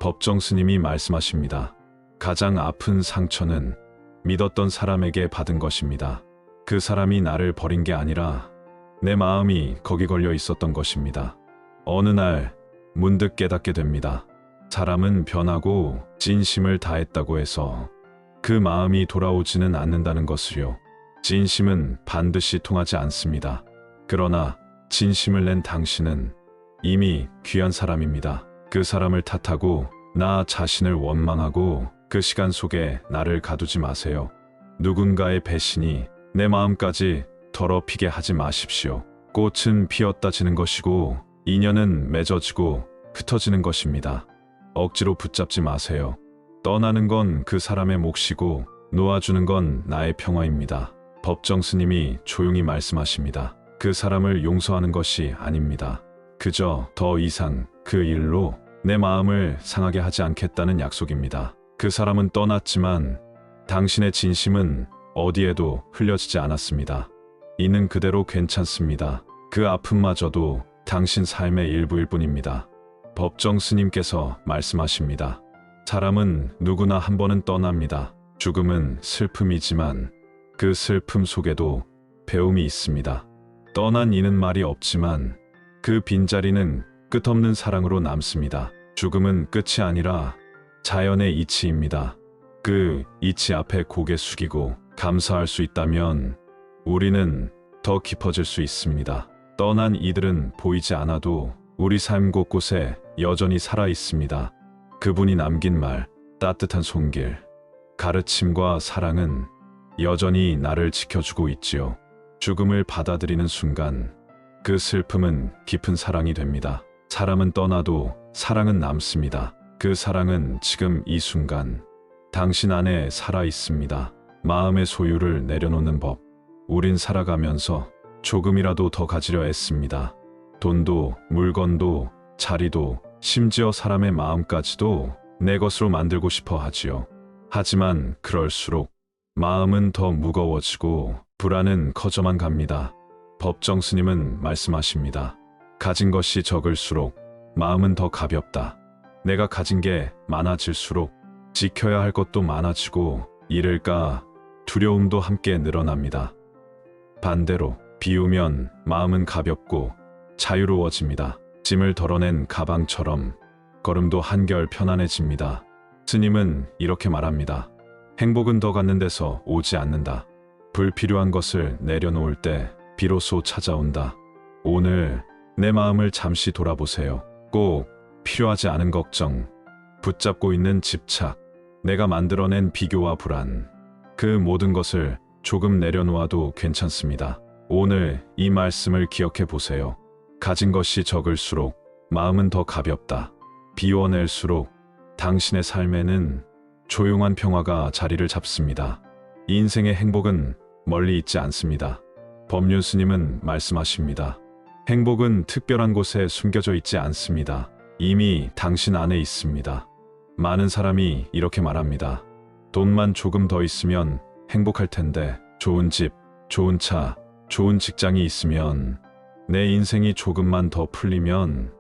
법정 스님이 말씀하십니다. 가장 아픈 상처는 믿었던 사람에게 받은 것입니다. 그 사람이 나를 버린 게 아니라 내 마음이 거기 걸려 있었던 것입니다. 어느 날 문득 깨닫게 됩니다. 사람은 변하고 진심을 다했다고 해서 그 마음이 돌아오지는 않는다는 것을요. 진심은 반드시 통하지 않습니다. 그러나 진심을 낸 당신은 이미 귀한 사람입니다. 그 사람을 탓하고 나 자신을 원망하고 그 시간 속에 나를 가두지 마세요. 누군가의 배신이 내 마음까지 더럽히게 하지 마십시오. 꽃은 피었다 지는 것이고 인연은 맺어지고 흩어지는 것입니다. 억지로 붙잡지 마세요. 떠나는 건 그 사람의 몫이고 놓아주는 건 나의 평화입니다. 법정 스님이 조용히 말씀하십니다. 그 사람을 용서하는 것이 아닙니다. 그저 더 이상 그 일로 내 마음을 상하게 하지 않겠다는 약속입니다. 그 사람은 떠났지만 당신의 진심은 어디에도 흘려지지 않았습니다. 있는 그대로 괜찮습니다. 그 아픔마저도 당신 삶의 일부일 뿐입니다. 법정 스님께서 말씀하십니다. 사람은 누구나 한 번은 떠납니다. 죽음은 슬픔이지만 그 슬픔 속에도 배움이 있습니다. 떠난 이는 말이 없지만 그 빈자리는 끝없는 사랑으로 남습니다. 죽음은 끝이 아니라 자연의 이치입니다. 그 이치 앞에 고개 숙이고 감사할 수 있다면 우리는 더 깊어질 수 있습니다. 떠난 이들은 보이지 않아도 우리 삶 곳곳에 여전히 살아 있습니다. 그분이 남긴 말, 따뜻한 손길, 가르침과 사랑은 여전히 나를 지켜주고 있지요. 죽음을 받아들이는 순간 그 슬픔은 깊은 사랑이 됩니다. 사람은 떠나도 사랑은 남습니다. 그 사랑은 지금 이 순간 당신 안에 살아 있습니다. 마음의 소유를 내려놓는 법. 우린 살아가면서 조금이라도 더 가지려 애씁니다. 돈도, 물건도, 자리도, 심지어 사람의 마음까지도 내 것으로 만들고 싶어 하지요. 하지만 그럴수록 마음은 더 무거워지고 불안은 커져만 갑니다. 법정 스님은 말씀하십니다. 가진 것이 적을수록 마음은 더 가볍다. 내가 가진 게 많아질수록 지켜야 할 것도 많아지고 잃을까 두려움도 함께 늘어납니다. 반대로 비우면 마음은 가볍고 자유로워집니다. 짐을 덜어낸 가방처럼 걸음도 한결 편안해집니다. 스님은 이렇게 말합니다. 행복은 더 갖는 데서 오지 않는다. 불필요한 것을 내려놓을 때 비로소 찾아온다. 오늘 내 마음을 잠시 돌아보세요. 꼭 필요하지 않은 걱정, 붙잡고 있는 집착, 내가 만들어낸 비교와 불안, 그 모든 것을 조금 내려놓아도 괜찮습니다. 오늘 이 말씀을 기억해 보세요. 가진 것이 적을수록 마음은 더 가볍다. 비워낼수록 당신의 삶에는 조용한 평화가 자리를 잡습니다. 인생의 행복은 멀리 있지 않습니다. 법륜 스님은 말씀하십니다. 행복은 특별한 곳에 숨겨져 있지 않습니다. 이미 당신 안에 있습니다. 많은 사람이 이렇게 말합니다. 돈만 조금 더 있으면 행복할 텐데, 좋은 집, 좋은 차, 좋은 직장이 있으면, 내 인생이 조금만 더 풀리면.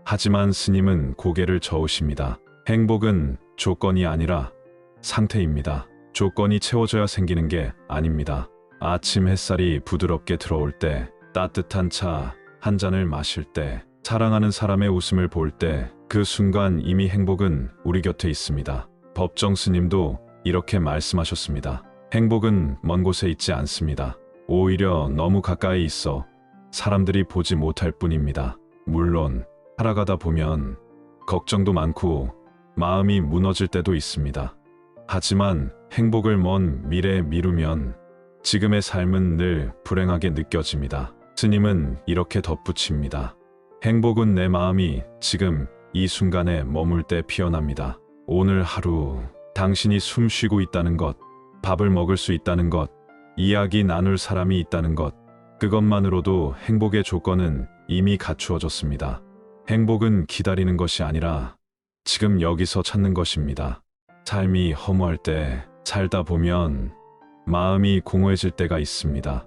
하지만 스님은 고개를 저으십니다. 행복은 조건이 아니라 상태입니다. 조건이 채워져야 생기는 게 아닙니다. 아침 햇살이 부드럽게 들어올 때, 따뜻한 차 한 잔을 마실 때, 사랑하는 사람의 웃음을 볼 때, 그 순간 이미 행복은 우리 곁에 있습니다. 법정 스님도 이렇게 말씀하셨습니다. 행복은 먼 곳에 있지 않습니다. 오히려 너무 가까이 있어 사람들이 보지 못할 뿐입니다. 물론 살아가다 보면 걱정도 많고 마음이 무너질 때도 있습니다. 하지만 행복을 먼 미래에 미루면 지금의 삶은 늘 불행하게 느껴집니다. 스님은 이렇게 덧붙입니다. 행복은 내 마음이 지금 이 순간에 머물 때 피어납니다. 오늘 하루 당신이 숨 쉬고 있다는 것, 밥을 먹을 수 있다는 것, 이야기 나눌 사람이 있다는 것, 그것만으로도 행복의 조건은 이미 갖추어졌습니다. 행복은 기다리는 것이 아니라 지금 여기서 찾는 것입니다. 삶이 허무할 때, 살다 보면 마음이 공허해질 때가 있습니다.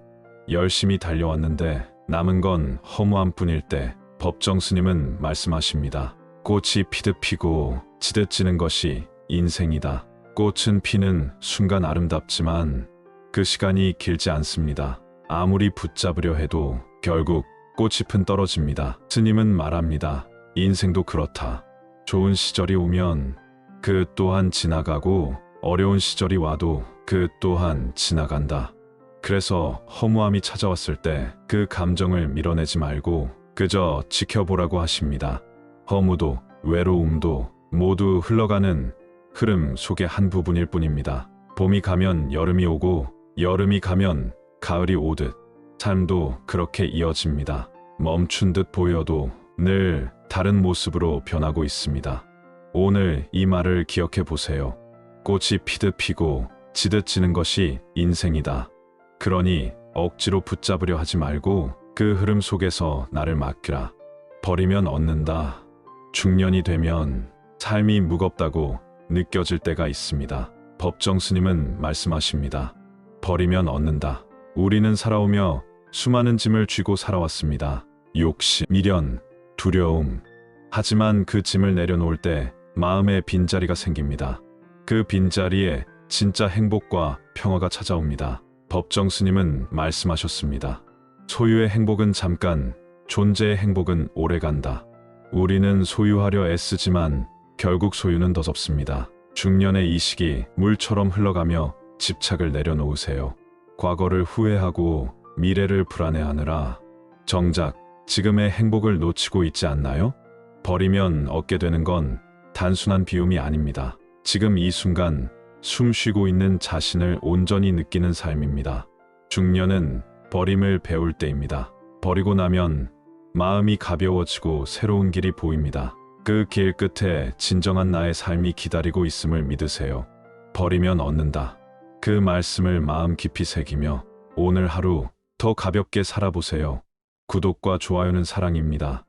열심히 달려왔는데 남은 건 허무함 뿐일 때, 법정 스님은 말씀하십니다. 꽃이 피듯 피고 지듯 지는 것이 인생이다. 꽃은 피는 순간 아름답지만 그 시간이 길지 않습니다. 아무리 붙잡으려 해도 결국 꽃잎은 떨어집니다. 스님은 말합니다. 인생도 그렇다. 좋은 시절이 오면 그 또한 지나가고 어려운 시절이 와도 그 또한 지나간다. 그래서 허무함이 찾아왔을 때 그 감정을 밀어내지 말고 그저 지켜보라고 하십니다. 허무도 외로움도 모두 흘러가는 흐름 속의 한 부분일 뿐입니다. 봄이 가면 여름이 오고 여름이 가면 가을이 오듯 삶도 그렇게 이어집니다. 멈춘 듯 보여도 늘 다른 모습으로 변하고 있습니다. 오늘 이 말을 기억해 보세요. 꽃이 피듯 피고 지듯 지는 것이 인생이다. 그러니 억지로 붙잡으려 하지 말고 그 흐름 속에서 나를 맡기라. 버리면 얻는다. 중년이 되면 삶이 무겁다고 느껴질 때가 있습니다. 법정 스님은 말씀하십니다. 버리면 얻는다. 우리는 살아오며 수많은 짐을 쥐고 살아왔습니다. 욕심, 미련, 두려움. 하지만 그 짐을 내려놓을 때 마음에 빈자리가 생깁니다. 그 빈자리에 진짜 행복과 평화가 찾아옵니다. 법정 스님은 말씀하셨습니다. 소유의 행복은 잠깐, 존재의 행복은 오래간다. 우리는 소유하려 애쓰지만 결국 소유는 더럽습니다. 중년의 이 시기 물처럼 흘러가며 집착을 내려놓으세요. 과거를 후회하고 미래를 불안해하느라 정작 지금의 행복을 놓치고 있지 않나요? 버리면 얻게 되는 건 단순한 비움이 아닙니다. 지금 이 순간 숨 쉬고 있는 자신을 온전히 느끼는 삶입니다. 중년은 버림을 배울 때입니다. 버리고 나면 마음이 가벼워지고 새로운 길이 보입니다. 그 길 끝에 진정한 나의 삶이 기다리고 있음을 믿으세요. 버리면 얻는다. 그 말씀을 마음 깊이 새기며 오늘 하루 더 가볍게 살아보세요. 구독과 좋아요는 사랑입니다.